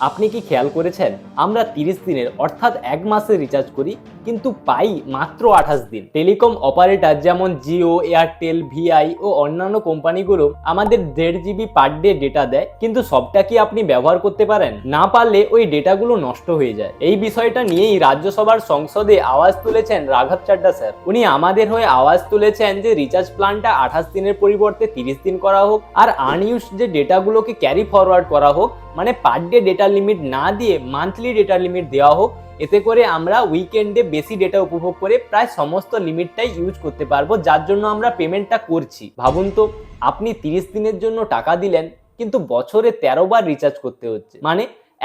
আপনি কি খেয়াল করেছেন আমরা 30 দিনের অর্থাৎ এক মাসের রিচার্জ করি কিন্তু পাই মাত্র 28 দিন। টেলিকম অপারেটর যেমন জিও, এয়ারটেল, ভিআই ও অন্যান্য কোম্পানিগুলো আমাদের 1.5 GB পার ডে ডেটা দেয়, কিন্তু সবটা কি আপনি ব্যবহার করতে পারেন? না পারলে ওই ডেটাগুলো নষ্ট হয়ে যায়। এই বিষয়টা নিয়েই রাজ্যসভার সংসদে আওয়াজ তুলেছেন রাঘব চাড্ডা স্যার। উনি আমাদের হয়ে আওয়াজ তুলেছেন যে রিচার্জ প্ল্যানটা 28 দিনের পরিবর্তে 30 দিন করা হোক, আর আনইউজ যে ডেটাগুলোকে ক্যারি ফরওয়ার্ড করা হোক, মানে পার ডে ডেটা লিমিট না দিয়ে মান্থলি ডেটা লিমিট দেওয়া হোক। এতে করে আমরা উইকেন্ডে বেশি ডেটা উপভোগ করে প্রায় সমস্ত লিমিটটাই ইউজ করতে পারবো, যার জন্য আমরা পেমেন্টটা করছি। ভাবুন তো, আপনি 30 দিনের জন্য টাকা দিলেন কিন্তু বছরে 13 বার রিচার্জ করতে হচ্ছে, মানে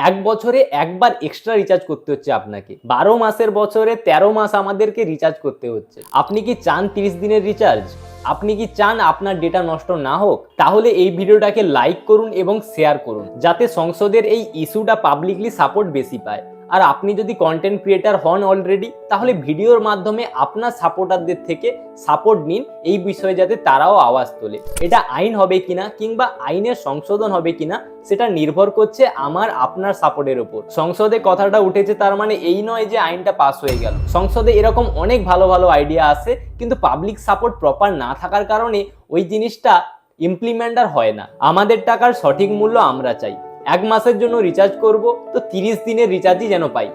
এক বছরে একবার এক্সট্রা রিচার্জ করতে হচ্ছে আপনাকে। 12 মাসের বছরে 13 মাস আমাদেরকে রিচার্জ করতে হচ্ছে। আপনি কি চান 30 দিনের রিচার্জ? আপনি কি চান আপনার ডেটা নষ্ট না হোক? তাহলে এই ভিডিওটাকে লাইক করুন এবং শেয়ার করুন, যাতে সংসদের এই ইস্যুটা পাবলিকলি সাপোর্ট বেশি পায়। আর আপনি যদি কন্টেন্ট ক্রিয়েটার হন অলরেডি, তাহলে ভিডিওর মাধ্যমে আপনার সাপোর্টারদের থেকে সাপোর্ট নিন এই বিষয়ে, যাতে তারাও আওয়াজ তোলে। এটা আইন হবে কিনা কিংবা আইনের সংশোধন হবে কিনা সেটা নির্ভর করছে আমার আপনার সাপোর্টের উপর। সংসদে কথাটা উঠেছে তার মানে এই নয় যে আইনটা পাস হয়ে গেল। সংসদে এরকম অনেক ভালো ভালো আইডিয়া আসে, কিন্তু পাবলিক সাপোর্ট প্রপার না থাকার কারণে ওই জিনিসটা ইমপ্লিমেন্ট আর হয় না। আমাদের টাকার সঠিক মূল্য আমরা চাই। এক মাসের জন্য রিচার্জ করব তো 30 দিনের রিচার্জই যেন পাই।